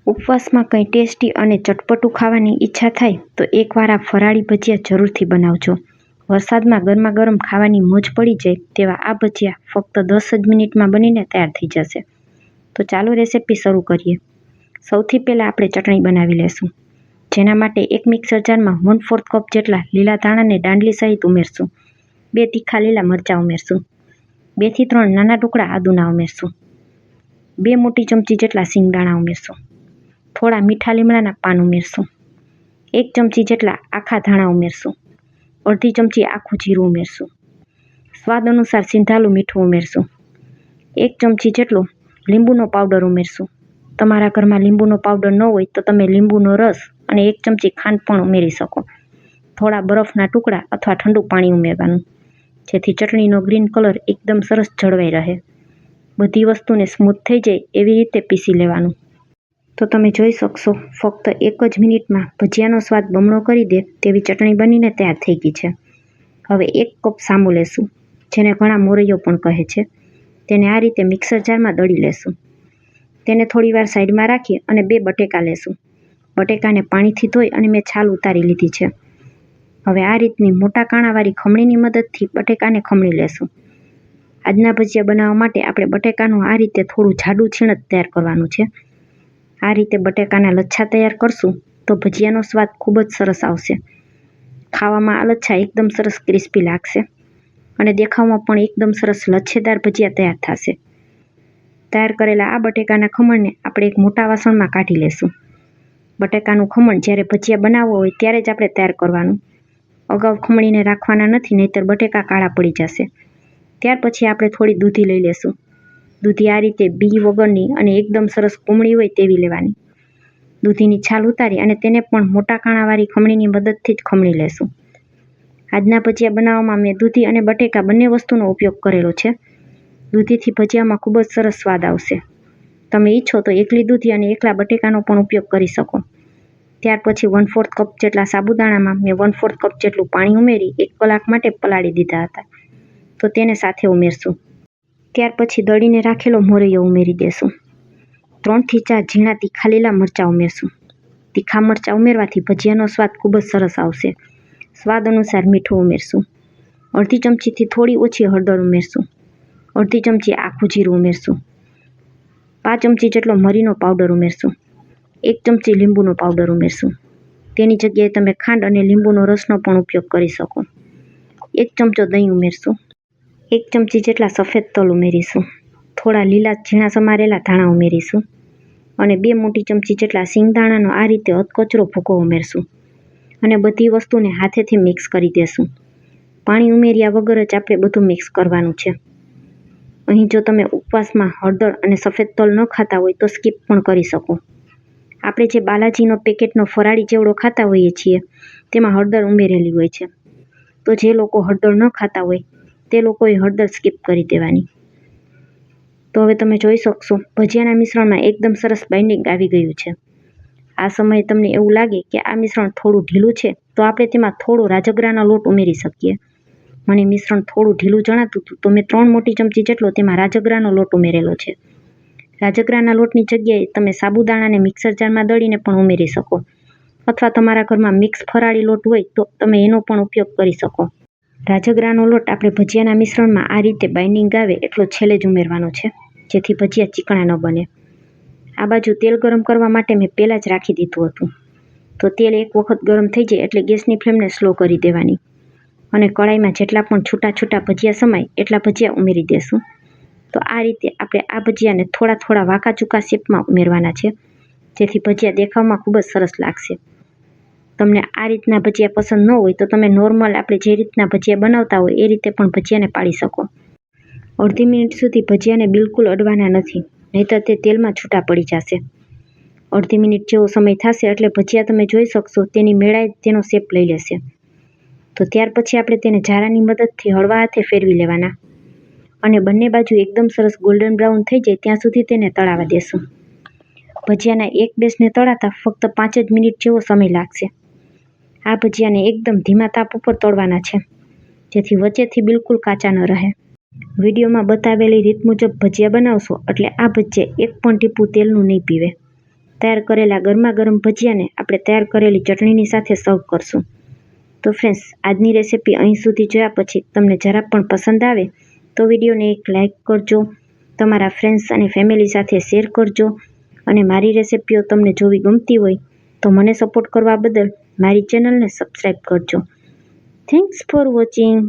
ઉપવાસમાં કંઈ ટેસ્ટી અને ચટપટું ખાવાની ઈચ્છા થાય તો એકવાર આ ફરાળી ભજીયા જરૂરથી બનાવજો. વરસાદમાં ગરમા ગરમ ખાવાની મોજ પડી જાય તેવા આ ભજીયા ફક્ત 10 જ મિનિટમાં બનીને તૈયાર થઈ જશે. તો ચાલો રેસીપી શરૂ કરીએ. સૌથી પહેલાં આપણે ચટણી બનાવી લેશું. જેના માટે એક મિક્સર જારમાં 1/4 કપ જેટલા લીલા ધાણાને દાંડલી સહિત ઉમેરશું. 2 તીખા લીલા મરચાં ઉમેરશું. 2 થી 3 નાના ટુકડા આદુના ઉમેરશું. 2 મોટી ચમચી જેટલા સિંગદાણા ઉમેરશું. થોડા મીઠા લીમડાના પાન ઉમેરશું. 1 ચમચી જેટલા આખા ધાણા ઉમેરશું. અડધી ચમચી આખું જીરું ઉમેરશું. સ્વાદ અનુસાર સિંધાલું મીઠું ઉમેરશું. 1 ચમચી જેટલો લીંબુનો પાવડર ઉમેરશું. તમારા ઘરમાં લીંબુનો પાવડર ન હોય તો તમે લીંબુનો રસ અને 1 ચમચી ખાંડ પણ ઉમેરી શકો. થોડા બરફના ટુકડા અથવા ઠંડુ પાણી ઉમેરવાનું, જેથી ચટણીનો ગ્રીન કલર એકદમ સરસ જળવાઈ રહે. બધી વસ્તુને સ્મૂથ થઈ જાય એવી રીતે પીસી લેવાનું. તો તમે જોઈ શકશો, ફક્ત 1 જ મિનિટમાં ભજીયાનો સ્વાદ બમણો કરી દે તેવી ચટણી બનીને તૈયાર થઈ ગઈ છે. હવે 1 કપ સામુ લેશું, જેને ઘણા મોરૈયો પણ કહે છે. તેને આ રીતે મિક્સર જારમાં દળી લેશું. તેને થોડીવાર સાઈડમાં રાખી અને 2 બટેકા લેશું. બટેકાને પાણીથી ધોઈ અને મેં છાલ ઉતારી લીધી છે. હવે આ રીતની મોટા કાણાવાળી ખમણીની મદદથી બટેકાને ખમણી લેશું. આજના ભજીયા બનાવવા માટે આપણે બટેકાનું આ રીતે થોડું જાડું છીણ તૈયાર કરવાનું છે. આ રીતે બટેકાના લચ્છા તૈયાર કરશું તો ભજીયાનો સ્વાદ ખૂબ જ સરસ આવશે. ખાવામાં આ લચ્છા એકદમ સરસ ક્રિસ્પી લાગશે અને દેખાવમાં પણ એકદમ સરસ લચ્છેદાર ભજીયા તૈયાર થશે. તૈયાર કરેલા આ બટેકાના ખમણને આપણે એક મોટા વાસણમાં કાઢી લેશું. બટેકાનું ખમણ જ્યારે ભજીયા બનાવવો હોય ત્યારે જ આપણે તૈયાર કરવાનું. અગાઉ ખમણીને રાખવાના નથી, નહીંતર બટેકા કાળા પડી જશે. ત્યાર પછી આપણે થોડી દૂધી લઈ લેશું. દૂધી આ રીતે બી વગરની અને એકદમ સરસ કુમળી હોય તેવી લેવાની. દૂધીની છાલ ઉતારી અને તેને પણ મોટા કાણાવાળી ખમણીની મદદથી જ ખમણી લેશું. આજના ભજીયા બનાવવામાં મેં દૂધી અને બટેકા બંને વસ્તુનો ઉપયોગ કરેલો છે. દૂધીથી ભજીયામાં ખૂબ જ સરસ સ્વાદ આવશે. તમે ઈચ્છો તો એકલી દૂધી અને એકલા બટેકાનો પણ ઉપયોગ કરી શકો. ત્યાર પછી 1/4 કપ જેટલા સાબુદાણામાં મેં 1/4 કપ જેટલું પાણી ઉમેરી 1 કલાક માટે પલાળી દીધા હતા. તો તેને સાથે ઉમેરશું. ત્યાર પછી દળીને રાખેલો મોરૈયો ઉમેરી દેશું. 3 થી 4 ઝીણા તીખા લીલા મરચાં ઉમેરશું. તીખા મરચાં ઉમેરવાથી ભજીયાનો સ્વાદ ખૂબ જ સરસ આવશે. સ્વાદ અનુસાર મીઠું ઉમેરશું. અડધી ચમચીથી થોડી ઓછી હળદર ઉમેરશું. અડધી ચમચી આખું જીરું ઉમેરશું. 5 ચમચી જેટલો મરીનો પાવડર ઉમેરશું. 1 ચમચી લીંબુનો પાવડર ઉમેરશું. તેની જગ્યાએ તમે ખાંડ અને લીંબુનો રસનો પણ ઉપયોગ કરી શકો. 1 ચમચો દહીં ઉમેરશું. 1 ચમચી જેટલા સફેદ તલ ઉમેરીશું. થોડા લીલા ઝીણા સમારેલા ધાણા ઉમેરીશું અને 2 મોટી ચમચી જેટલા સિંગદાણાનો આ રીતે અધકચરો ભૂકો ઉમેરશું અને બધી વસ્તુને હાથેથી મિક્સ કરી દેશું. પાણી ઉમેર્યા વગર જ આપણે બધું મિક્સ કરવાનું છે. અહીં જો તમે ઉપવાસમાં હળદર અને સફેદ તલ ન ખાતા હોય તો સ્કીપ પણ કરી શકો. આપણે જે બાલાજીનો પેકેટનો ફરાળી ચેવડો ખાતા હોઈએ છીએ તેમાં હળદર ઉમેરેલી હોય છે. તો જે લોકો હળદર ન ખાતા હોય તે લોકોએ હળદર સ્કીપ કરી દેવાની. તો હવે તમે જોઈ શકશો, ભજીયાના મિશ્રણમાં એકદમ સરસ બાઇન્ડિંગ આવી ગયું છે. આ સમયે તમને એવું લાગે કે આ મિશ્રણ થોડું ઢીલું છે તો આપણે તેમાં થોડો રાજગરાનો લોટ ઉમેરી શકીએ. મને મિશ્રણ થોડું ઢીલું જણાતું હતું તો મેં 3 મોટી ચમચી જેટલો તેમાં રાજગરાનો લોટ ઉમેરેલો છે. રાજગરાના લોટની જગ્યાએ તમે સાબુદાણાને મિક્સર જારમાં દળીને પણ ઉમેરી શકો, અથવા તમારા ઘરમાં મિક્સ ફરાળી લોટ હોય તો તમે એનો પણ ઉપયોગ કરી શકો. રાજગરાનો લોટ આપણે ભજીયાના મિશ્રણમાં આ રીતે બાઇન્ડિંગ આવે એટલો છેલ્લે જ ઉમેરવાનો છે, જેથી ભજીયા ચીકણા ન બને. આ બાજુ તેલ ગરમ કરવા માટે મેં પહેલાં જ રાખી દીધું હતું. તો તેલ એક વખત ગરમ થઈ જાય એટલે ગેસની ફ્લેમને સ્લો કરી દેવાની અને કડાઈમાં જેટલા પણ છૂટા છૂટા ભજીયા સમાય એટલા ભજીયા ઉમેરી દેશું. તો આ રીતે આપણે આ ભજીયાને થોડા થોડા વાંકા ચૂકા શેપમાં ઉમેરવાના છે, જેથી ભજીયા દેખાવમાં ખૂબ જ સરસ લાગશે. તમને આ રીતના ભજીયા પસંદ ન હોય તો તમે નોર્મલ આપણે જે રીતના ભજીયા બનાવતા હોય એ રીતે પણ ભજીયાને પાડી શકો. અડધી મિનિટ સુધી ભજીયાને બિલકુલ અડવાના નથી, નહીંતર તે તેલમાં છૂટા પડી જશે. અડધી મિનિટ જેવો સમય થશે એટલે ભજીયા તમે જોઈ શકશો તેની મેળાએ તેનો શેપ લઈ લેશે. તો ત્યાર પછી આપણે તેને જારાની મદદથી હળવા હાથે ફેરવી લેવાના અને બંને બાજુ એકદમ સરસ ગોલ્ડન બ્રાઉન થઈ જાય ત્યાં સુધી તેને તળાવા દેશું. ભજીયાના એક બેચને તળાતા ફક્ત 5 જ મિનિટ જેવો સમય લાગશે. આ ભજીયાને એકદમ ધીમા તાપ ઉપર તળવાના છે, જેથી વચ્ચેથી બિલકુલ કાચા ન રહે. વિડીયોમાં બતાવેલી રીત મુજબ ભજીયા બનાવશો એટલે આ ભજીયા એક પણ ટીપું તેલનું નહીં પીવે. તૈયાર કરેલા ગરમા ગરમ ભજીયાને આપણે તૈયાર કરેલી ચટણીની સાથે સર્વ કરશું. તો ફ્રેન્ડ્સ, આજની રેસીપી અહીં સુધી જોયા પછી તમને જરા પણ પસંદ આવે તો વિડીયોને એક લાઇક કરજો, તમારા ફ્રેન્ડ્સ અને ફેમિલી સાથે શેર કરજો અને મારી રેસીપીઓ તમને જોવી ગમતી હોય તો મને સપોર્ટ કરવા બદલ મારી ચેનલને સબસ્ક્રાઈબ કરજો. Thanks for watching.